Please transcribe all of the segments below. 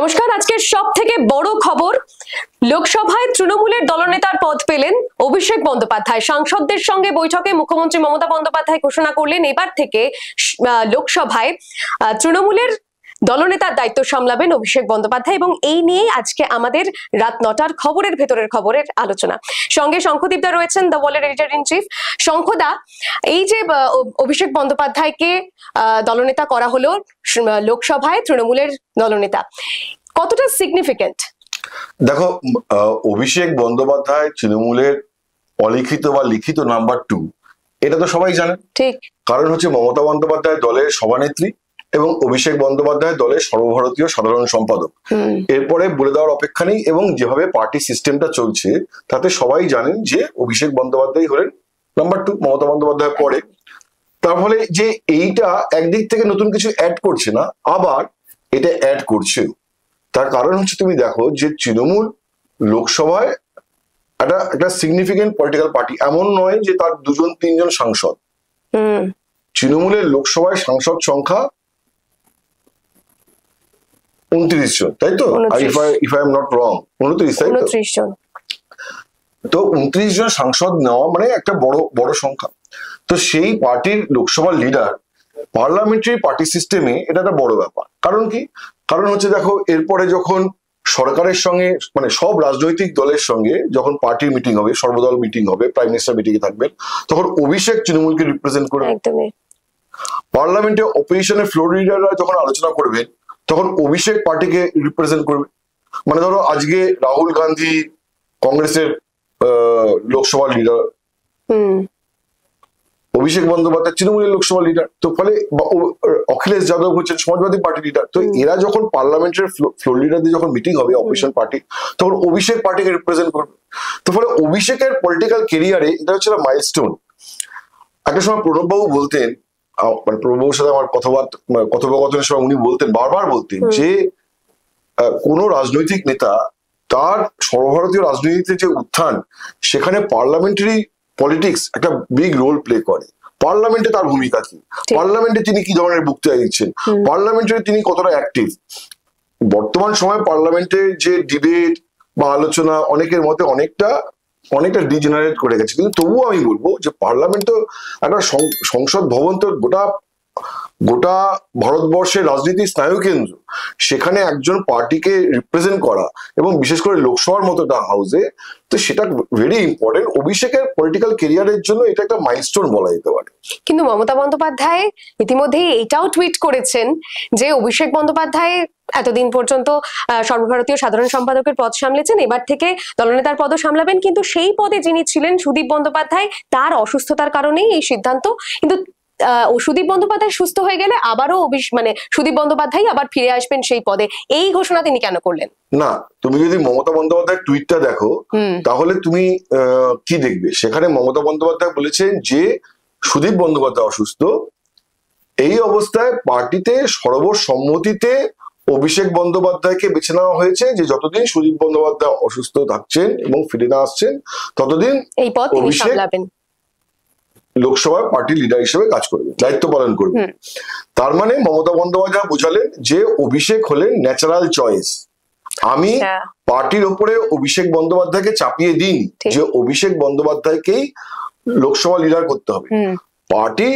নমস্কার, আজকের সব থেকে বড় খবর, লোকসভায় তৃণমূলের দলনেতার পদ পেলেন অভিষেক বন্দ্যোপাধ্যায়। সাংসদদের সঙ্গে বৈঠকে মুখ্যমন্ত্রী মমতা বন্দ্যোপাধ্যায় ঘোষণা করলেন এবার থেকে লোকসভায় তৃণমূলের দলনেতার দায়িত্ব সামলাবেন অভিষেক বন্দ্যোপাধ্যায়, এবং এই নিয়েই আজকে আমাদের রাত 9টার খবরের ভেতরের খবরের আলোচনা। সঙ্গে শঙ্খদীপদা রয়েছেন, দ্য ওয়ালের এডিটর ইন চিফ। শঙ্খদা, এই যে অভিষেক বন্দ্যোপাধ্যায়কে দলনেতা করা হলো লোকসভায়, তৃণমূলের দলনেতা, কতটা সিগনিফিকেন্ট? দেখো, অভিষেক বন্দ্যোপাধ্যায় তৃণমূলের অলিখিত বা লিখিত নাম্বার 2, এটা তো সবাই জানে। ঠিক, কারণ হচ্ছে মমতা বন্দ্যোপাধ্যায় দলের সভানেত্রী এবং অভিষেক বন্দ্যোপাধ্যায় দলের সর্বভারতীয় সাধারণ সম্পাদক। এরপরে বলে দেওয়ার অপেক্ষা নেই, এবং যেভাবে পার্টি সিস্টেমটা চলছে তাতে সবাই জানেন যে অভিষেক বন্দ্যোপাধ্যায় হলেন নাম্বার 2, মমতা বন্দ্যোপাধ্যায় পরে। তার ফলে যে এইটা একদিক থেকে নতুন কিছু অ্যাড করছে না, আবার এটা অ্যাড করছে। তার কারণ হচ্ছে তুমি দেখো যে তৃণমূল লোকসভায় একটা সিগনিফিকেন্ট পলিটিক্যাল পার্টি, এমন নয় যে তার 2-3 সাংসদ। তৃণমূলের লোকসভায় সাংসদ সংখ্যা 29 জন, তাই তো? If I am not wrong, 29 জন। তো 29 জন সাংসদ নেওয়া মানে একটা বড় সংখ্যা। তো সেই পার্টির লোকসভার লিডার পার্লামেন্টারি পার্টি সিস্টেমে এটা একটা বড় ব্যাপার। কারণ কি? কারণ হচ্ছে দেখো, এরপরে যখন সরকারের সঙ্গে মানে সব রাজনৈতিক দলের সঙ্গে যখন পার্টির মিটিং হবে, সর্বদল মিটিং হবে, প্রাইম মিনিস্টার মিটিং এ থাকবেন, তখন অভিষেক তৃণমূলকে রিপ্রেজেন্ট করবে। পার্লামেন্টে অপোজিশনের ফ্লোর লিডাররা যখন আলোচনা করবেন তখন অভিষেক পার্টিকে রিপ্রেজেন্ট করবে। মানে ধরো আজকে রাহুল গান্ধী কংগ্রেসের লোকসভা লিডার, অভিষেক বন্দ্যোপাধ্যায় তৃণমূলের লোকসভা লিডার, তো ফলে অখিলেশ যাদব হচ্ছেন সমাজবাদী পার্টি লিডার। তো এরা যখন পার্লামেন্টের ফ্লোর লিডারদের যখন মিটিং হবে অপোজিশন পার্টি, তখন অভিষেক পার্টিকে রিপ্রেজেন্ট করবে। তো ফলে অভিষেকের পলিটিক্যাল কেরিয়ারে এটা হচ্ছে মাইলস্টোন। একটা সময় প্রণববাবু বলতেন, মানে প্রণববাবুর সাথে আমার কথোপকথনের সময় উনি বলতেন, বারবার বলতেন যে কোন রাজনৈতিক নেতা তার সর্বভারতীয় রাজনীতিতে যে উত্থান, সেখানে পার্লামেন্টারি পলিটিক্স একটা বিগ রোল প্লে করে। পার্লামেন্টে তার ভূমিকা কি, পার্লামেন্টে তিনি কি ধরনের বক্তৃতা দিচ্ছেন, পার্লামেন্টে তিনি কতটা অ্যাক্টিভ। বর্তমান সময় পার্লামেন্টের যে ডিবেট বা আলোচনা অনেকের মতে অনেকটা ডিজেনারেট করে গেছে, কিন্তু তবুও আমি বলবো যে পার্লামেন্ট তো একটা সংসদ ভবন, তো গোটা ভারতবর্ষের রাজনীতির স্নায়ুকেন্দ্র। সেখানে একজন পার্টিকে রিপ্রেজেন্ট করা, এবং বিশেষ করে লোকসভার মতো একটা হাউসে, তো সেটা ভেরি ইম্পর্টেন্ট। অভিষেকের পলিটিক্যাল কেরিয়ারের জন্য এটা একটা মাইলস্টোন বলা যেতে পারে। কিন্তু মমতা বন্দ্যোপাধ্যায় ইতিমধ্যে এটাও টুইট করেছেন যে অভিষেক বন্দ্যোপাধ্যায় এতদিন পর্যন্ত সর্বভারতীয় সাধারণ সম্পাদকের পদ সামলেছেন, এবার থেকে দলনেতার পদও সামলাবেন। কিন্তু সেই পদে যিনি ছিলেন সুদীপ বন্দ্যোপাধ্যায়, তার অসুস্থতার কারণেই এই সিদ্ধান্ত। কিন্তু সুদীপ বন্দ্যোপাধ্যায় সুস্থ হয়ে গেলে আবারও সুদীপ বন্দ্যোপাধ্যায় আবার ফিরে আসবেন সেই পদে, এই ঘোষণা তিনি কেন করলেন? না, তুমি যদি মমতা বন্দ্যোপাধ্যায়ের টুইটটা দেখো তাহলে তুমি কি দেখবে? সেখানে মমতা বন্দ্যোপাধ্যায় বলেছেন যে সুদীপ বন্দ্যোপাধ্যায় অসুস্থ, এই অবস্থায় পার্টিতে সর্বসম্মতিতে অভিষেক বন্দ্যোপাধ্যায়কে বেছে নেওয়া হয়েছে যে যতদিন সুদীপ বন্দ্যোপাধ্যায় অসুস্থ থাকছেন এবং ফিরে না আসছেন ততদিন এই পদ তিনি সামলাবেন, লোকসভার পার্টি লিডার হিসেবে কাজ করবে, দায়িত্ব পালন করবে। তার মানে মমতা বন্দ্যোপাধ্যায় বোঝালেন যে অভিষেক হলেন ন্যাচারাল চয়েস। আমি পার্টির উপরে অভিষেক বন্দ্যোপাধ্যায়কে চাপিয়ে দিন যে অভিষেক বন্দ্যোপাধ্যায়কেই লোকসভা লিডার করতে হবে। পার্টি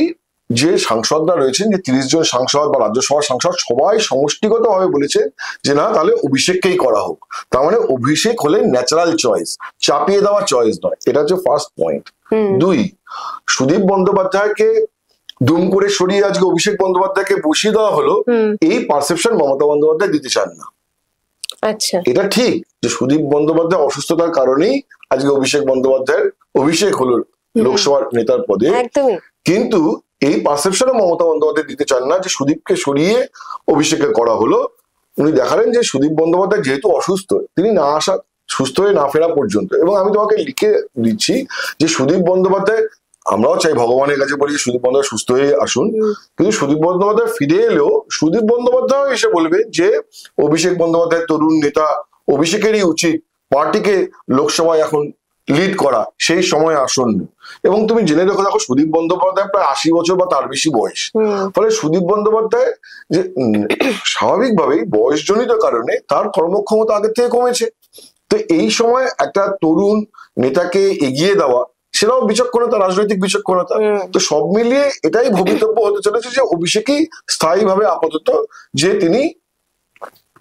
যে সাংসদরা রয়েছেন, যে 30 জন সাংসদ বা রাজ্যসভার সাংসদ, সবাই সমষ্টিগতভাবে বলেছে যে না, তাহলে অভিষেককেই করা হোক। তার মানে অভিষেক হলেন ন্যাচারাল চয়েস, চাপিয়ে দেওয়া চয়েস নয়। এটা হচ্ছে ফার্স্ট পয়েন্ট। 2, সুদীপ বন্দ্যোপাধ্যায়কে দুম করে সরিয়ে আজকে অভিষেক বন্দ্যোপাধ্যায়কে বসিয়ে দেওয়া হলো, এই পারসেপশন মমতা বন্দ্যোপাধ্যায় দিতে চান না। আচ্ছা, এটা ঠিক যে সুদীপ বন্দ্যোপাধ্যায় অসুস্থতার কারণেই আজকে অভিষেক বন্দ্যোপাধ্যায়ের অভিষেক হলো লোকসভার নেতার পদে, কিন্তু এই পারসেপশনও মমতা বন্দ্যোপাধ্যায় দিতে চান না যে সুদীপকে সরিয়ে অভিষেককে করা হলো। উনি দেখালেন যে সুদীপ বন্দ্যোপাধ্যায় যেহেতু অসুস্থ, তিনি না আসা, সুস্থ হয়ে না ফেরা পর্যন্ত, এবং আমি তোমাকে লিখে দিচ্ছি যে সুদীপ বন্দ্যোপাধ্যায়, আমরাও চাই ভগবানের কাছে বলি যে সুদীপ বন্দ্যোপাধ্যায় সুস্থ হয়ে আসুন, কিন্তু সুদীপ বন্দ্যোপাধ্যায় ফিরে এলেও সুদীপ বন্দ্যোপাধ্যায় এসে বলবে যে অভিষেক বন্দ্যোপাধ্যায় তরুণ নেতা, অভিষেকেরই উচিত পার্টিকে লোকসভায় এখন লিড করা সেই সময় আসন্ন। এবং তুমি জেনে দেখো সুদীপ বন্দ্যোপাধ্যায় প্রায় 80 বছর বা তার বেশি বয়স। ফলে সুদীপ বন্দ্যোপাধ্যায় যে স্বাভাবিকভাবেই বয়সজনিত কারণে তার কর্মক্ষমতা আগের থেকে কমেছে। তো এই সময় একটা তরুণ নেতাকে এগিয়ে দেওয়া, সেটাও বিচক্ষণতা, রাজনৈতিক বিচক্ষণতা। তো সব মিলিয়ে এটাই ভবিতব্য হতে চলেছে যে অভিষেকই স্থায়ীভাবে আপাতত যে তিনি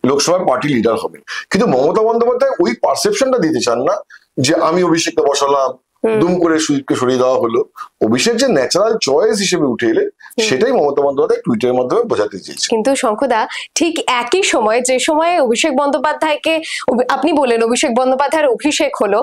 লোকসভার পার্টি লিডার হবেন। কিন্তু মমতা বন্দ্যোপাধ্যায় ওই পারসেপশনটা দিতে চান না যে আমি অভিষেককে বসালাম, দুম করে সুদীপকে সরিয়ে দেওয়া হলো। অভিষেক যে ন্যাচারাল চয়েস হিসেবে উঠে এলেন, সেটাই মমতা বন্দ্যোপাধ্যায় টুইটারের মাধ্যমে বোঝাতে চেয়েছে। কিন্তু শঙ্খদা, ঠিক একই সময় যে সময়ে অভিষেক বন্দ্যোপাধ্যায়কে আপনি বললেন অভিষেক বন্দ্যোপাধ্যায়ের অভিষেক হলো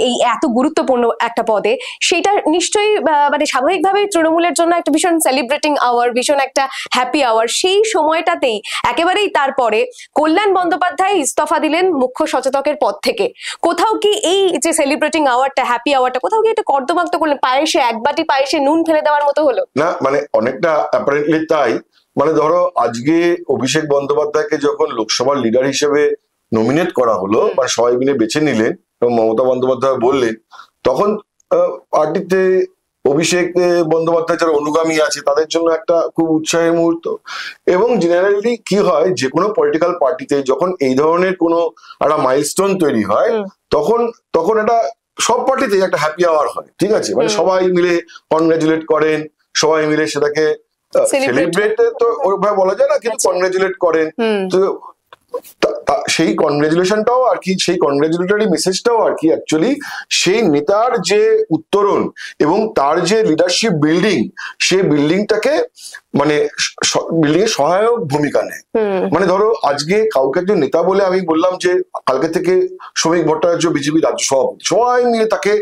এই এত গুরুত্বপূর্ণ একটা পদে, সেটা নিশ্চয়ই মানে স্বাভাবিকভাবেই তৃণমূলের জন্য একটা ভীষণ সেলিব্রেটিং আওয়ার, ভীষণ একটা হ্যাপি আওয়ার। সেই সময়টাতেই একেবারেই তারপরে কল্যাণ বন্দ্যোপাধ্যায় ইস্তফা দিলেন মুখ্য সচেতকের পদ থেকে। কোথাও কি এই যে সেলিব্রেটিং আওয়ারটা, হ্যাপি আওয়ারটা, কোথাও কি এটা কর্দমাক্ত করলেন? পায়েসে এক বাটি পায়েসে নুন ফেলে দেওয়ার মতো হলো না? মানে অনেকটা অ্যাপারেন্টলি তাই। মানে ধরো আজকে অভিষেক বন্দ্যোপাধ্যায়কে যখন লোকসভার লিডার হিসেবে নমিনেট করা হলো, মানে সবাই মিলে বেছে নিলেন এবং মমতা বন্দ্যোপাধ্যায় বললেন, তখন পার্টিতে অভিষেক বন্দ্যোপাধ্যায় যারা অনুগামী আছে তাদের জন্য একটা খুব উৎসাহের মুহূর্ত। এবং জেনারেলি কি হয়, যে কোনো পলিটিক্যাল পার্টিতে যখন এই ধরনের কোনো একটা মাইলস্টোন তৈরি হয়, তখন এটা সব পার্টিতেই একটা হ্যাপি আওয়ার হয়, ঠিক আছে? মানে সবাই মিলে কনগ্রাচুলেট করেন, সবাই মিলে সেটাকে সেলিব্রেট তো ওরভাবে বলা যায় না, কিন্তু কনগ্রাচুলেট করেন। তো সেই কনগ্রাচুলেশনটাও আর কি, সেই কনগ্রাচুলেটরি মেসেজটাও আর কি অ্যাকচুয়ালি সেই নেতার যে উত্তরণ এবং তার যে লিডারশিপ বিল্ডিং, সেই বিল্ডিংটাকে মানে বিল্ডিং এর সহায়ক ভূমিকা নেয়। মানে ধরো আজকে কাউকে একজন নেতা বলে আমি বললাম যে কালকে থেকে শ্রমিক ভট্টাচার্য বিজেপি রাজ্য সভাপতি, সবাই মিলে তাকে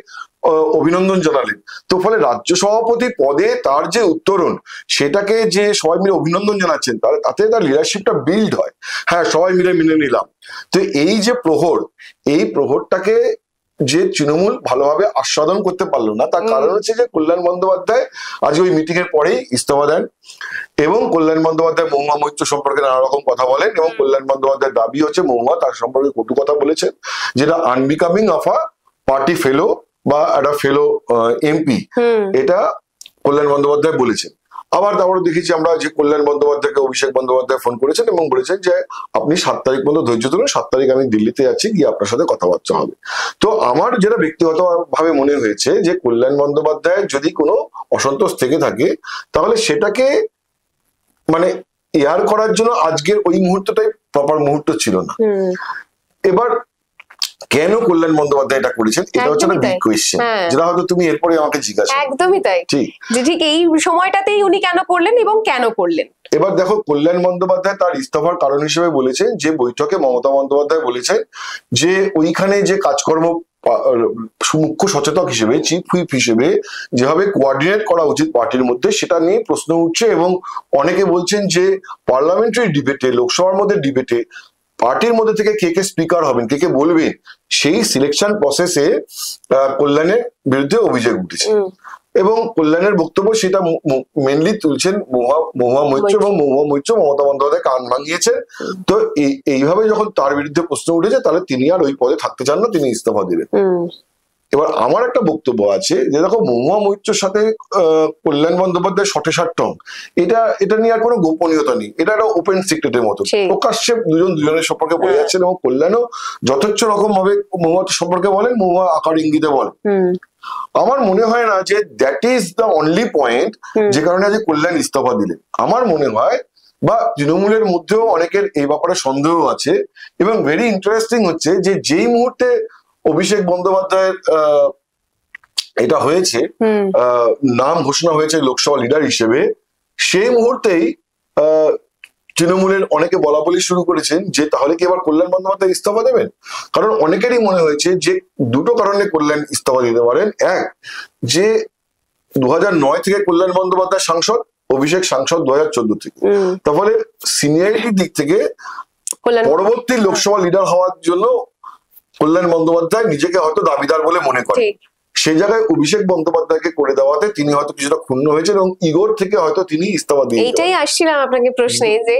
অভিনন্দন জানালেন। তো ফলে রাজ্য সভাপতি পদে তার যে উত্তরণ, সেটাকে যে সবাই মিলে অভিনন্দন জানাচ্ছেন, তাতে তার লিডারশিপটা বিল্ড হয়। হ্যাঁ, সবাই মিলে মেনে নিলাম। তো এই যে প্রহর, এই প্রহরটাকে যে তৃণমূল ভালোভাবে আস্বাদন করতে পারলো না, তার কারণ হচ্ছে যে কল্যাণ বন্দ্যোপাধ্যায় আজকে ওই মিটিং এর পরেই ইস্তফা দেন এবং কল্যাণ বন্দ্যোপাধ্যায় মহুয়া মৈত্র সম্পর্কে নানা রকম কথা বলেন এবং কল্যাণ বন্দ্যোপাধ্যায়ের দাবি হচ্ছে মহুয়া তার সম্পর্কে কটু কথা বলেছেন, যেটা আনবিকামিং অফ আ পার্টি ফেলো বা একটা ফেলো এমপি, এটা কল্যাণ বন্দ্যোপাধ্যায় বলেছেন। আবার তারপরে দেখেছি আমরা যে কল্যাণ বন্দ্যোপাধ্যায়কে অভিষেক বন্দ্যোপাধ্যায় ফোন করেছেন এবং বলেছেন যে আপনি 7 তারিখ পর্যন্ত ধৈর্য ধরুন, 7 তারিখ আমি দিল্লিতে যাচ্ছি, গিয়ে আপনার সাথে কথাবার্তা হবে। তো আমার যেটা ব্যক্তিগতভাবে মনে হয়েছে যে কল্যাণ বন্দ্যোপাধ্যায় যদি কোনো অসন্তোষ থেকে থাকে, তাহলে সেটাকে মানে এয়ার করার জন্য আজকের ওই মুহূর্তটাই প্রপার মুহূর্ত ছিল না। এবার কেন কল্যাণ বন্দ্যোপাধ্যায় এটা করেছেন, এটা হচ্ছে একটা বিগ কোয়েশ্চেন, যেটা হয়তো তুমি এরপরে আমাকে জিজ্ঞাসা করবে। একদমই তাই, ঠিক এই সময়টাতেই উনি কেন করলেন এবং কেন করলেন। এবার দেখো, কল্যাণ বন্দ্যোপাধ্যায় তার ইস্তফার কারণ হিসেবে বলেছেন যে বৈঠকে মমতা বন্দ্যোপাধ্যায় বলেছেন যে ওইখানে যে কাজকর্ম মুখ্য সচেতক হিসেবে, চিফ হুইপ হিসেবে যেভাবে কোঅর্ডিনেট করা উচিত পার্টির মধ্যে, সেটা নিয়ে প্রশ্ন উঠছে এবং অনেকে বলছেন যে পার্লামেন্টারি ডিবেটে, লোকসভার মধ্যে ডিবেটে পার্টির মধ্যে থেকে কে কে স্পিকার হবেন, কে কে বলবেন, সেই সিলেকশন প্রসেসে কল্যাণের বিরুদ্ধে অভিযোগ উঠেছে এবং কল্যাণের বক্তব্য সেটা মেনলি তুলছেন মহুয়া মৈত্র এবং মহুয়া মৈত্র মমতা বন্দ্যোপাধ্যায় কান ভাঙিয়েছেন। তো এইভাবে যখন তার বিরুদ্ধে প্রশ্ন উঠেছে, তাহলে তিনি আর ওই পদে থাকতে চান না, তিনি ইস্তফা দিলেন। এবার আমার একটা বক্তব্য আছে যে দেখো, মহুয়া মৈত্রের সাথে কল্যাণ বন্দ্যোপাধ্যায় শটে টং, এটা নিয়ে আর কোনো গোপনীয়তা নেই, এটা একটা ওপেন সিক্রেটের মতো, প্রকাশ্যে দুজনের সম্পর্কে বলে যাচ্ছেন এবং কল্যাণও যথেচ্ছ রকম ভাবে মহুয়া সম্পর্কে বলেন, মহুয়া আকার ইঙ্গিতে বলেন। আমার মনে হয় না যে that is the only point যে কারণে আজ কল্যাণ ইস্তফা দিলেন। আমার মনে হয় বা তৃণমূলের মধ্যেও অনেকের এই ব্যাপারে সন্দেহ আছে এবং ভেরি ইন্টারেস্টিং হচ্ছে যে যেই মুহূর্তে অভিষেক বন্দ্যোপাধ্যায়ের এটা হয়েছে, নাম ঘোষণা হয়েছে লোকসভা লিডার হিসেবে, সেই মুহূর্তেই তৃণমূলের অনেকে বলা বলি শুরু করেছেন যে তাহলে কি এবার কল্যাণ বন্দ্যোপাধ্যায় ইস্তফা দেবেন। কারণ অনেকেরই মনে হয়েছে যে দুটো কারণে কল্যাণ ইস্তফা দিতে পারেন। এক, যে 2009 থেকে কল্যাণ বন্দ্যোপাধ্যায় সাংসদ, অভিষেক সাংসদ 2014 থেকে, তাহলে সিনিয়রিটির দিক থেকে পরবর্তী লোকসভা লিডার হওয়ার জন্য কল্যাণ বন্দ্যোপাধ্যায় নিজেকে হয়তো দাবিদার বলে মনে করেন। সেই জায়গায় অভিষেক বন্দ্যোপাধ্যায়কে করে দেওয়াতে তিনি হয়তো কিছুটা ক্ষুণ্ণ হয়েছেন এবং ইগোর থেকে হয়তো তিনি ইস্তফা দিয়ে, এইটাই আসছিলাম আপনাকে প্রশ্নে যে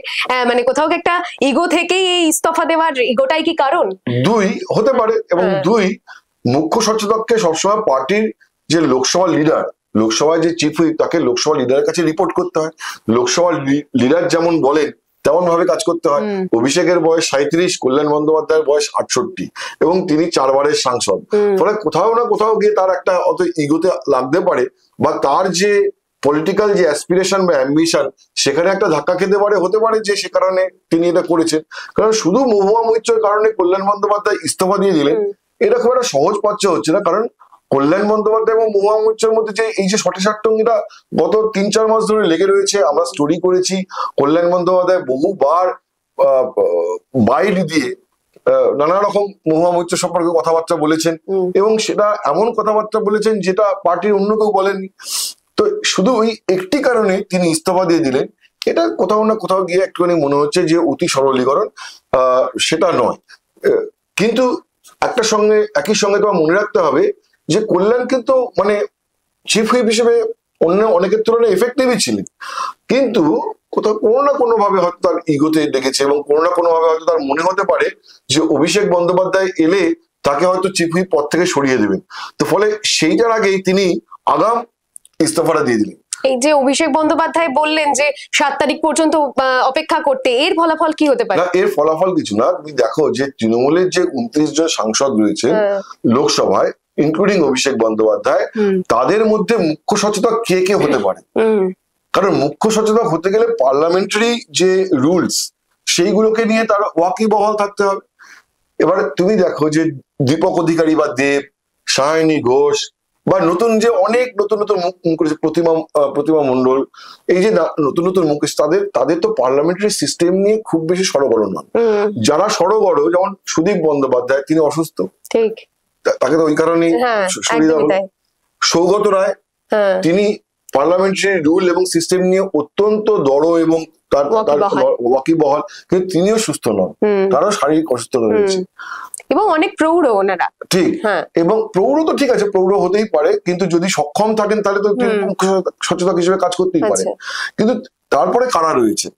মানে কোথাও একটা ইগো থেকেই এই ইস্তফা দেওয়ার ইগোটাই কি কারণ? দুই হতে পারে এবং দুই মুখ্য সচেতককে সবসময় পার্টির যে লোকসভা লিডার, লোকসভায় যে চিফ হুইপ, তাকে লোকসভা লিডারের কাছে রিপোর্ট করতে হয়। লোকসভা লিডার যেমন বলেন তেমন ভাবে কাজ করতে হয়। অভিষেকের বয়স 37, কল্যাণ বন্দ্যোপাধ্যায়ের বয়স 68 এবং তিনি 4 বারের সাংসদ। ফলে কোথাও না কোথাও গিয়ে তার একটা অত ইগোতে লাগতে পারে, বা তার যে পলিটিক্যাল যে অ্যাসপিরেশন বা অ্যাম্বিশন, সেখানে একটা ধাক্কা খেতে পারে, হতে পারে যে সে কারণে তিনি এটা করেছেন। কারণ শুধু মহুয়া মৈত্রের কারণে কল্যাণ বন্দ্যোপাধ্যায় ইস্তফা দিয়ে দিলেন, এটা খুব একটা সহজ পাচ্য হচ্ছে না। কারণ কল্যাণ বন্দ্যোপাধ্যায় এবং মহুয়া মৈত্রের মধ্যে যে এই যে সঠিসাট্টঙ্গিটা গত 3-4 মাস ধরে লেগে রয়েছে, আমরা স্টোরি করেছি। কল্যাণ বন্দ্যোপাধ্যায় বহুবার বাইট দিয়ে নানা রকম মহুয়া মৈত্র সম্পর্কে কথাবার্তা বলেছেন, এবং সেটা এমন কথাবার্তা বলেছেন যেটা পার্টির অন্য কেউ বলেননি। তো শুধু ওই একটি কারণে তিনি ইস্তফা দিয়ে দিলেন, এটা কোথাও না কোথাও গিয়ে একটুখানি মনে হচ্ছে যে অতি সরলীকরণ। সেটা নয়, কিন্তু একই সঙ্গে তোমার মনে রাখতে হবে যে কল্যাণ কিন্তু মানে চিফ হুইপ হিসেবে অন্য অনেকের তুলনায় এফেক্টিভই ছিলেন, কিন্তু কোথাও কোনো না কোনো ভাবে হয়তো তার ইগোতে ডেকেছে, এবং কোনো না কোনো ভাবে হয়তো তার মনে হতে পারে যে অভিষেক বন্দ্যোপাধ্যায় এলে তাকে হয়তো চিফ হুইপ পদ থেকে সরিয়ে দেবেন। তো ফলে সেইটার আগেই তিনি আগাম ইস্তফাটা দিয়ে দিলেন। এই যে অভিষেক বন্দ্যোপাধ্যায় বললেন যে 7 তারিখ পর্যন্ত অপেক্ষা করতে, এর ফলাফল কি হতে পারে? না, এর ফলাফল কিছু না। তুমি দেখো যে তৃণমূলের যে 29 জন সাংসদ রয়েছে লোকসভায়, ইনক্লুডিং অভিষেক বন্দ্যোপাধ্যায়, তাদের মধ্যে মুখ্য সচেতক কে কে হতে পারে? কারণ মুখ্য সচেতক হতে গেলে পার্লামেন্টারি যে রুলস, সেইগুলোকে নিয়ে তার ওয়াকিবহাল থাকতে হবে। এবার তুমি দেখো যে দীপক অধিকারী বা দেব, সায়নী ঘোষ, বা নতুন যে অনেক নতুন নতুন মুখ করেছে, প্রতিমা মণ্ডল, এই যে নতুন নতুন মুখ, তাদের তো পার্লামেন্টারি সিস্টেম নিয়ে খুব বেশি সড়গড় নন। যারা সড়গড়, যেমন সুদীপ বন্দ্যোপাধ্যায়, তিনি অসুস্থ, ঠিক, তাকে তো ওই কারণেই সরিয়ে দেওয়া হলো। সৌগত রায়, তিনি পার্লামেন্টারি রুল এবং সিস্টেম নিয়ে অত্যন্ত দড় এবং তার ওয়াকিবহাল, কিন্তু তিনিও সুস্থ নন, তারও শারীরিক অসুস্থতা রয়েছে, এবং অনেক প্রৌঢ় ওনারা। ঠিক, এবং প্রৌঢ় তো ঠিক আছে, প্রৌঢ় হতেই পারে, কিন্তু যদি সক্ষম থাকেন তাহলে তো মুখ্য সচেতক হিসেবে কাজ করতেই পারে। কিন্তু তারপরে কারা রয়েছে?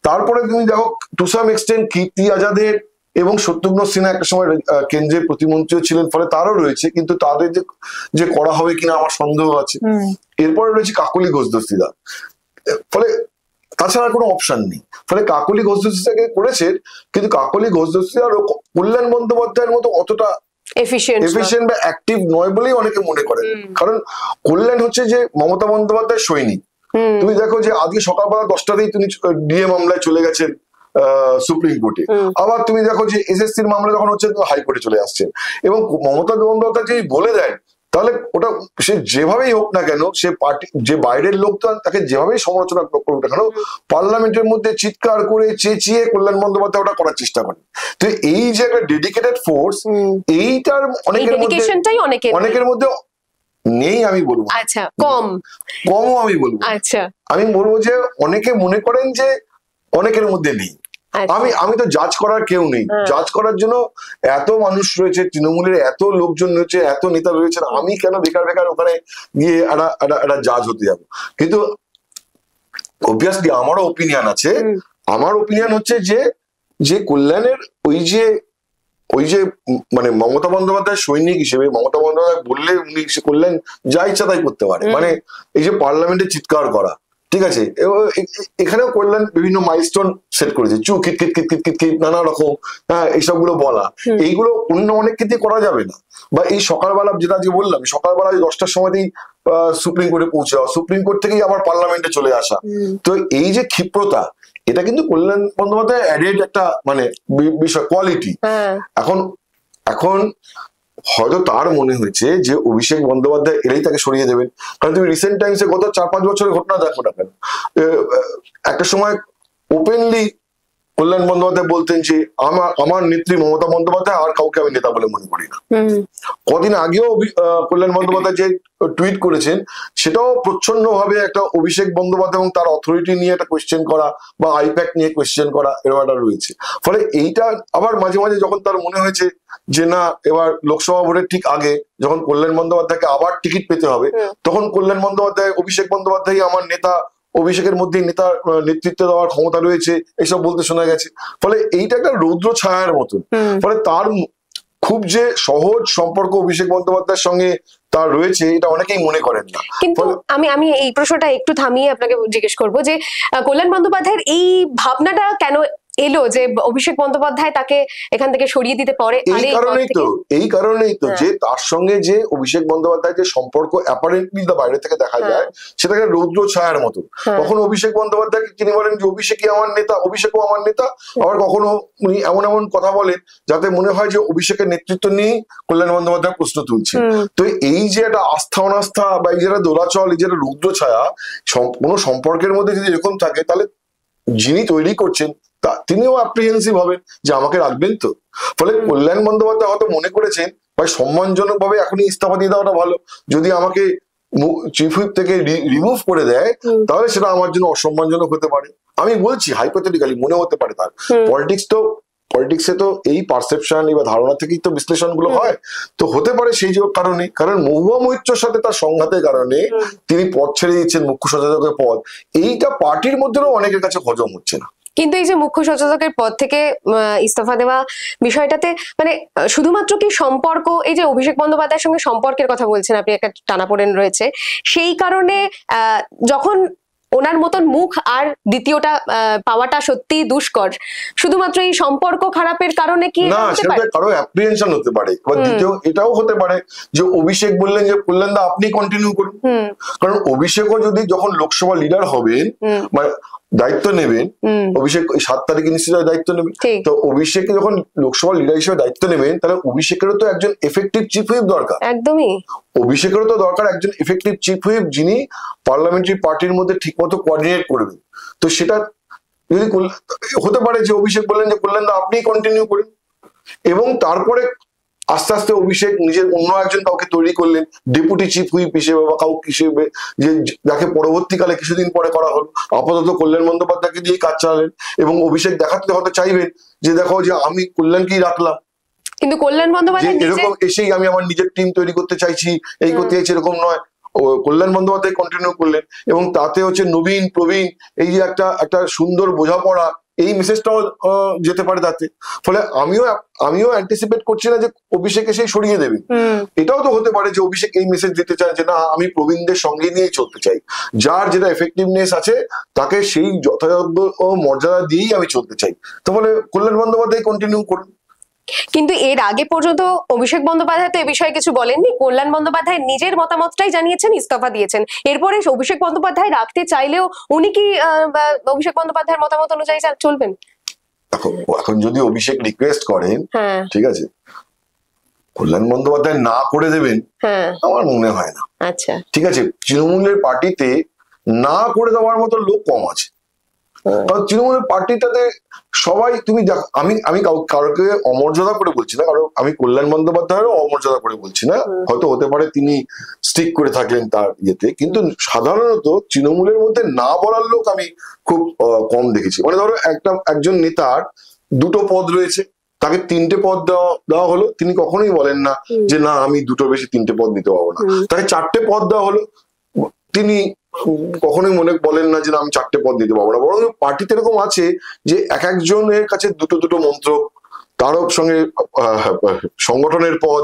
তারপরে তুমি দেখো টু সাম এক্সটেন্ট কীর্তি আজাদের এবং শত্রুঘ্ন সিনহা একটা সময় কেন্দ্রের প্রতিমন্ত্রীও ছিলেন, ফলে তারও রয়েছে, কিন্তু তাদের যে করা হবে কিনা আমার সন্দেহ আছে। এরপরে রয়েছে কাকলি ঘোষ দস্তিদার, ফলে তাছাড়া কোনো অপশন নেই। ফলে কাকলি ঘোষ দস্তিদারকে করেছেন, কিন্তু কাকলি ঘোষ দস্তিদার কল্যাণ বন্দ্যোপাধ্যায়ের মতো অতটা এফিশিয়েন্ট বা অ্যাক্টিভ নয় বলেই অনেকে মনে করেন। কারণ কল্যাণ হচ্ছে যে মমতা বন্দ্যোপাধ্যায়ের সৈনিক। তুমি দেখো যে আজকে সকালবেলা 10টাতেই তিনি ডিএ মামলায় চলে গেছেন সুপ্রিম কোর্টে, আবার তুমি দেখো যে এসএসসির মামলা যখন হচ্ছে হাইকোর্টে চলে আসছেন, এবং মমতা বন্দ্যোপাধ্যায় যদি বলে দেন তাহলে ওটা সে যেভাবেই হোক না কেন, সে পার্টি যে বাইরের লোক তাকে যেভাবেই সমালোচনা করুক না কেন, পার্লামেন্টের মধ্যে চিৎকার করে চেঁচিয়ে কল্যাণ বন্দ্যোপাধ্যায় ওটা করার চেষ্টা করেন। তো এই যে একটা ডেডিকেটেড ফোর্স, এইটার অনেকের মধ্যে নেই আমি বলবো, আচ্ছা কমও আমি বলবো, আচ্ছা আমি বলবো যে অনেকে মনে করেন যে অনেকের মধ্যে নেই। আমি তো জাজ করার কেউ নেই, জাজ করার জন্য এত মানুষ রয়েছে, তৃণমূলের এত লোকজন রয়েছে, এত নেতা রয়েছেন, আমি কেন বেকার বেকার ওখানে গিয়ে একটা জাজ হতে যাবো? কিন্তু অবভিয়াসলি আমারও ওপিনিয়ন আছে। আমার ওপিনিয়ন হচ্ছে যে কল্যাণের ওই যে মানে মমতা বন্দ্যোপাধ্যায় সৈনিক হিসেবে, মমতা বন্দ্যোপাধ্যায় বললে উনি কল্যাণ যা ইচ্ছা তাই করতে পারে। মানে এই যে পার্লামেন্টে চিৎকার করা, ঠিক আছে, এখানেও কল্যাণ বিভিন্ন মাইলস্টোন সেট করেছে, চু খিট খিট খিট খিট খিট খিট নানা রকম, এইসব গুলো বলা, এইগুলো অন্য অনেক ক্ষেত্রে করা যাবে না। বা এই সকালবেলা যেটা আজকে বললাম, সকালবেলা 10টার সময়তেই সুপ্রিম কোর্টে পৌঁছে যাওয়া, সুপ্রিম কোর্ট থেকেই আবার পার্লামেন্টে চলে আসা, তো এই যে ক্ষিপ্রতা, এটা কিন্তু কল্যাণ বন্দ্যোপাধ্যায় অ্যাডেড একটা মানে বিষয়, কোয়ালিটি। এখন হয়তো তার মনে হয়েছে যে অভিষেক বন্দ্যোপাধ্যায় এলেই তাকে সরিয়ে দেবেন। কারণ তুমি রিসেন্ট টাইমসে গত 4-5 বছরের ঘটনা দেখো না কেন, একটা সময় ওপেনলি কল্যাণ বন্দ্যোপাধ্যায় বলতেন যে আমার নেত্রী মমতা বন্দ্যোপাধ্যায়, আর কাউকে আমি নেতা বলে মনে করি না। কদিন আগেও কল্যাণ বন্দ্যোপাধ্যায় যে টুইট করেছেন, সেটাও প্রচ্ছন্ন ভাবে একটা অভিষেক বন্দ্যোপাধ্যায় এবং তার অথরিটি নিয়ে একটা কোয়েশ্চেন করা, বা আইপ্যাক নিয়ে কোয়েশ্চেন করা, এরকম একটা রয়েছে। ফলে এইটা আবার মাঝে মাঝে যখন তার মনে হয়েছে যে না, এবার লোকসভা ভোটের ঠিক আগে যখন কল্যাণ বন্দ্যোপাধ্যায়কে আবার টিকিট পেতে হবে, তখন কল্যাণ বন্দ্যোপাধ্যায় অভিষেক বন্দ্যোপাধ্যায় আমার নেতা, অভিষেকের মধ্যে নেতার নেতৃত্ব দেওয়ার ক্ষমতা রয়েছে, এইসব বলতে শোনা গেছে। ফলে এইটা একটা রৌদ্র ছায়ার মতন। ফলে তার খুব যে সহজ সম্পর্ক অভিষেক বন্দ্যোপাধ্যায়ের সঙ্গে তার রয়েছে এটা অনেকেই মনে করেন না। কিন্তু আমি এই প্রশ্নটা একটু থামিয়ে আপনাকে জিজ্ঞেস করবো যে কল্যাণ বন্দ্যোপাধ্যায়ের এই ভাবনাটা কেন এলো যে অভিষেক বন্দ্যোপাধ্যায় তাকে এখান থেকে সরিয়ে দিতে পারে? এই কারণেই তো যে তার সঙ্গে যে অভিষেক বন্দ্যোপাধ্যায় যে সম্পর্ক অ্যাপারেন্টলি বাইরে থেকে দেখা যায় সেটাকে রৌদ্র ছায়ার মতো। কখনো অভিষেক বন্দ্যোপাধ্যায়কে তিনি বলেন যে অভিষেকই আমার নেতা, অভিষেকও আমার নেতা, আবার কখনো উনি এমন এমন কথা বলেন যাতে মনে হয় যে অভিষেকের নেতৃত্ব নিয়ে কল্যাণ বন্দ্যোপাধ্যায় প্রশ্ন তুলছে। তো এই যে একটা আস্থা অনাস্থা বা এই যে একটা দোলাচল, এই যে একটা রৌদ্র ছায়া কোনো সম্পর্কের মধ্যে যদি এরকম থাকে তাহলে যিনি তৈরি করছেন তিনিও অ্যাপ্রিহেন্সিভ হবেন যে আমাকে রাখবেন তো। ফলে কল্যাণ বন্দ্যোপাধ্যায় হয়তো মনে করেছেন ভাই সম্মানজনক ভাবে এখনই ইস্তফা দিয়ে দেওয়াটা ভালো, যদি আমাকে চিফ হুইপ থেকে রিমুভ করে দেয় তাহলে সেটা আমার জন্য অসম্মানজনক হতে পারে। আমি বলছি হাইপোথেটিক্যালি মনে হতে পারে তার। পলিটিক্সে তো এই পারসেপশন বা ধারণা থেকেই তো বিশ্লেষণ গুলো হয়। তো হতে পারে সেই কারণে, কারণ মহুয়া মৈত্রর সাথে তার সংঘাতের কারণে তিনি পদ ছেড়ে দিচ্ছেন, মুখ্য সচেতকের পদ। এইটা পার্টির মধ্যেও অনেকের কাছে হজম হচ্ছে না। কিন্তু এই যে মুখ্য সচেতকের পদ থেকে ইস্তফা দেওয়া বিষয়টাতে মানে শুধুমাত্র কি সম্পর্ক, এই যে অভিষেক বন্দ্যোপাধ্যায়ের সঙ্গে সম্পর্কের কথা বলছেন আপনি, একটা টানাপোড়েন রয়েছে, সেই কারণে যখন ওনার মতন মুখ আর দ্বিতীয়টা পাওয়াটা সত্যি দুষ্কর, শুধুমাত্র এই সম্পর্ক খারাপের কারণে কি না, সেটা কারো অ্যাপ্রিহেনশন হতে পারে। বা দ্বিতীয় এটাও হতে পারে যে অভিষেক বললেন যে কল্যাণদা আপনি কন্টিনিউ করুন, কারণ অভিষেকও যদি যখন লোকসভা লিডার হবেন মানে দায়িত্ব নেবেন, অভিষেক 7 তারিখে নিশ্চিত দায়িত্ব নেবেন, তো অভিষেক যখন লোকসভা লিডার হিসেবে দায়িত্ব নেবেন তাহলে অভিষেকেরও তো একজন এফেক্টিভ চিফ হুইপ দরকার। একদমই অভিষেকেরও তো দরকার একজন এফেক্টিভ চিফ হুইপ যিনি পার্লামেন্টারি পার্টির মধ্যে ঠিক মতো কোঅর্ডিনেট করবেন। তো সেটা যদি হতে পারে যে অভিষেক বললেন যে কল্যাণদা আপনি কন্টিনিউ করেন, এবং তারপরে আস্তে আস্তে অভিষেক নিজের অন্য একজন কাউকে তৈরি করলেন ডেপুটি চিফ হুইপ হিসেবে বা কাউকে হিসেবে, যে যাকে পরবর্তীকালে কিছুদিন পরে করা হলো। আপাতত কল্যাণ বন্দ্যোপাধ্যায়কে দিয়ে কাজ চালালেন এবং অভিষেক দেখাতে হয়তো চাইবেন যে দেখো যে আমি কল্যাণকেই রাখলাম, কিন্তু কল্যাণ বন্দ্যোপাধ্যায় এরকম এসেই আমি আমার নিজের টিম তৈরি করতে চাইছি, এই করতে চাইছি, এরকম নয়। কল্যাণ বন্দ্যোপাধ্যায় কন্টিনিউ করলেন এবং তাতে হচ্ছে নবীন প্রবীণ এই যে একটা সুন্দর বোঝাপড়া, এই মেসেজটাও যেতে পারে তাতে। ফলে আমিও অ্যান্টিসিপেট করছি না যে অভিষেক এসেই সরিয়ে দেবে। এটাও তো হতে পারে যে অভিষেক এই মেসেজ দিতে চায় যে না আমি প্রবীণদের সঙ্গে নিয়েই চলতে চাই, যার যেটা এফেক্টিভনেস আছে তাকে সেই যথাযথ মর্যাদা দিয়েই আমি চলতে চাই। তো ফলে কল্যাণ বন্দ্যোপাধ্যায় কন্টিনিউ করুন। কিন্তু এর আগে পর্যন্ত অভিষেক বন্দ্যোপাধ্যায় তো এ বিষয়ে কিছু বলেননি। কল্যাণ বন্দ্যোপাধ্যায় নিজের মতামতটাই জানিয়েছেন, ইস্তফা দিয়েছেন। এরপরে অভিষেক বন্দ্যোপাধ্যায় রাখতে চাইলেও উনি কি অভিষেক বন্দ্যোপাধ্যায়ের মতামত অনুযায়ী চলবেন? এখন যদি অভিষেক রিকোয়েস্ট করেন, ঠিক আছে, কল্যাণ বন্দ্যোপাধ্যায় না করে দেবেন আমার মনে হয় না। আচ্ছা, ঠিক আছে, তৃণমূলের পার্টিতে না করে দেওয়ার মতো লোক কম আছে। কারণ তৃণমূলের পার্টিটাতে সবাই তুমি আমি কারোকে অমর্যাদা করে বলছি না, কারণ আমি কল্যাণ বন্দ্যোপাধ্যায়েরও অমর্যাদা করে বলছি না, হয়তো হতে পারে তিনি স্টিক করে থাকলেন তার ইয়েতে, কিন্তু সাধারণত তৃণমূলের মধ্যে না বলার লোক আমি খুব কম দেখেছি। মানে ধরো একজন নেতার 2টো পদ রয়েছে, তাকে 3টে পদ দেওয়া হলো, তিনি কখনোই বলেন না যে না আমি 2টোর বেশি 3টে পদ নিতে পারবো না। তাকে 4টে পদ দেওয়া হলো, তিনি কখনোই বলেন না যে আমি 4টে পদ দিতে পারবো না। বরং পার্টিতে এরকম আছে যে একজনের কাছে 2টো মন্ত্রক, তার সঙ্গে সংগঠনের পদ,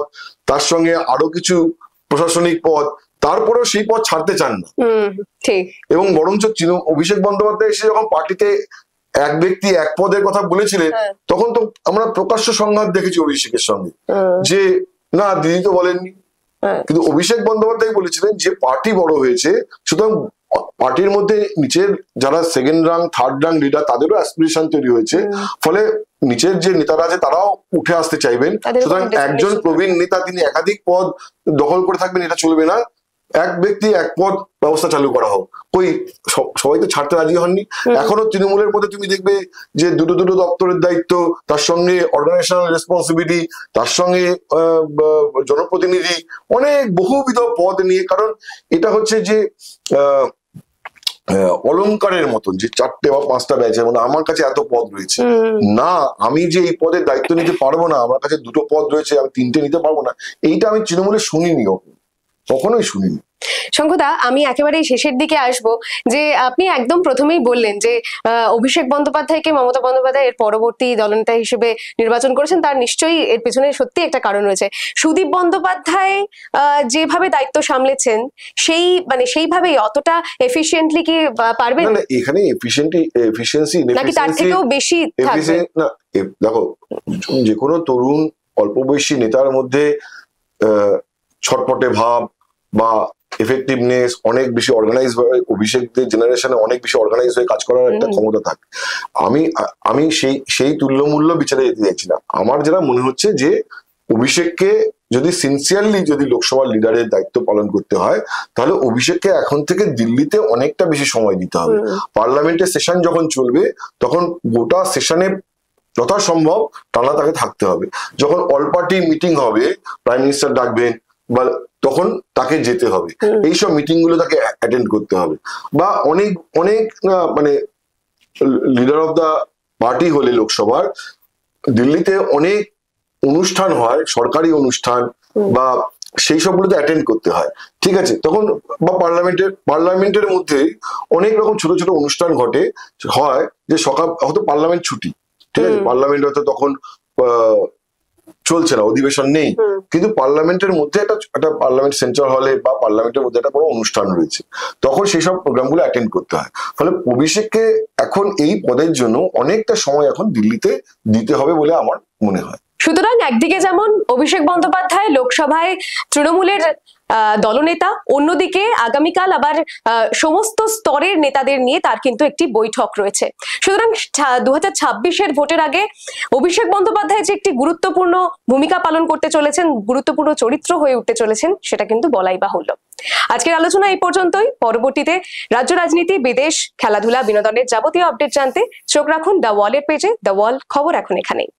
তার সঙ্গে আরো কিছু প্রশাসনিক পদ, তারপরেও সেই পদ ছাড়তে চান না। এবং বরঞ্চ অভিষেক বন্দ্যোপাধ্যায় এসে যখন পার্টিতে এক ব্যক্তি এক পদের কথা বলেছিলেন তখন তো আমরা প্রকাশ্য সংঘাত দেখেছি অভিষেকের সঙ্গে, যে না দিদি তো বলেননি। কিন্তু অভিষেক বন্দ্যোপাধ্যায় বলেছিলেন যে পার্টি বড় হয়েছে, সুতরাং পার্টির মধ্যে নিচের যারা 2nd rank 3rd rank leader তাদেরও অ্যাসপিরেশন তৈরি হয়েছে, ফলে নিচের যে নেতারা আছে তারাও উঠে আসতে চাইবেন। সুতরাং একজন প্রবীণ নেতা তিনি একাধিক পদ দখল করে থাকবেন, এটা চলবে না। এক ব্যক্তি এক পদ ব্যবস্থা চালু করা হোক। সবাই তো ছাড়তে রাজি হননি। এখনো তৃণমূলের মধ্যে তুমি দেখবে যে 2টো দপ্তরের দায়িত্ব, তার সঙ্গে অর্গানাইজেশনাল রেসপন্সিবিলিটি, তার সঙ্গে জনপ্রতিনিধি, অনেক বহুবিধ পদ নিয়ে। কারণ এটা হচ্ছে যে অলংকারের মতন যে 4টে বা 5টা ব্যাচ, মানে আমার কাছে এত পদ রয়েছে, না আমি যে এই পদের দায়িত্ব নিতে পারবো না, আমার কাছে 2টো পদ রয়েছে আমি 3টে নিতে পারবো না, এইটা আমি তৃণমূলে শুনিনি, কখনোই শুনিনি। শঙ্খদা, আমি একেবারে শেষের দিকে আসব, যে আপনি একদম প্রথমেই বললেন যে অভিষেক বন্দ্যোপাধ্যায়কে মমতা বন্দ্যোপাধ্যায় এর পরবর্তী দলনেতা হিসেবে নির্বাচন করেছেন, তার নিশ্চয়ই এর পেছনে সত্যি একটা কারণ রয়েছে। সুদীপ বন্দ্যোপাধ্যায় যেভাবে দায়িত্ব সামলেছেন, সেইভাবেই অতটা এফিশিয়েন্টলি কি পারবেন, না এখানে এফিসিয়েন্সি নাকি তার থেকেও বেশি থাকবে? না দেখো, যে কোনো তরুণ অল্প বয়সী নেতার মধ্যে ছটপটে ভাব বা এফেক্টিভনেস অনেক বেশি অর্গানাইজ হয়ে, অভিষেকদের জেনারেশনে অনেক বেশি অর্গানাইজ হয়ে কাজ করার একটা ক্ষমতা থাকে। আমি সেই তুল্যমূল্য বিচারে যেতে চাইছি না। আমার যেটা মনে হচ্ছে যে অভিষেককে যদি সিনসিয়ারলি যদি লোকসভার লিডারের দায়িত্ব পালন করতে হয়, তাহলে অভিষেককে এখন থেকে দিল্লিতে অনেকটা বেশি সময় দিতে হবে। পার্লামেন্টের সেশন যখন চলবে, তখন গোটা সেশনে যথাসম্ভব টানা তাকে থাকতে হবে। যখন অল পার্টি মিটিং হবে, প্রাইম মিনিস্টার ডাকবেন, বা তখন তাকে যেতে হবে, এইসব মিটিং গুলো তাকে অ্যাটেন্ড করতে হবে। বা অনেক অনেক মানে লিডার অফ দা পার্টি হলে লোকসভার দিল্লিতে অনেক অনুষ্ঠান হয়, সরকারি অনুষ্ঠান, বা সেই সবগুলোতে অ্যাটেন্ড করতে হয়, ঠিক আছে? তখন বা পার্লামেন্টের মধ্যেই অনেক রকম ছোট ছোট অনুষ্ঠান ঘটে হয়, যে সকাল হয়তো পার্লামেন্ট ছুটি, ঠিক আছে, পার্লামেন্ট হয়তো তখন চলছে না, অধিবেশন নেই, কিন্তু পার্লামেন্টের মধ্যে একটা পার্লামেন্ট সেন্ট্রাল হলে বা পার্লামেন্টের মধ্যে একটা বড় অনুষ্ঠান রয়েছে, তখন সেই সব প্রোগ্রামগুলো অ্যাটেন্ড করতে হয়। ফলে অভিষেককে এখন এই পদের জন্য অনেকটা সময় এখন দিল্লিতে দিতে হবে বলে আমার মনে হয়। সুতরাং একদিকে যেমন অভিষেক বন্দ্যোপাধ্যায় লোকসভায় তৃণমূলের দলনেতা, অন্যদিকে আগামীকাল আবার সমস্ত স্তরের নেতাদের নিয়ে তার কিন্তু একটি বৈঠক রয়েছে। সুতরাং 2026-এর ভোটের আগে অভিষেক বন্দ্যোপাধ্যায় যে একটি গুরুত্বপূর্ণ ভূমিকা পালন করতে চলেছেন, গুরুত্বপূর্ণ চরিত্র হয়ে উঠতে চলেছেন, সেটা কিন্তু বলাই বাহুল্য। আজকের আলোচনা এই পর্যন্তই। পরবর্তীতে রাজ্য রাজনীতি, বিদেশ, খেলাধুলা, বিনোদনের যাবতীয় আপডেট জানতে চোখ রাখুন দ্য ওয়ালের পেজে। দ্য ওয়াল, খবর এখন এখানেই।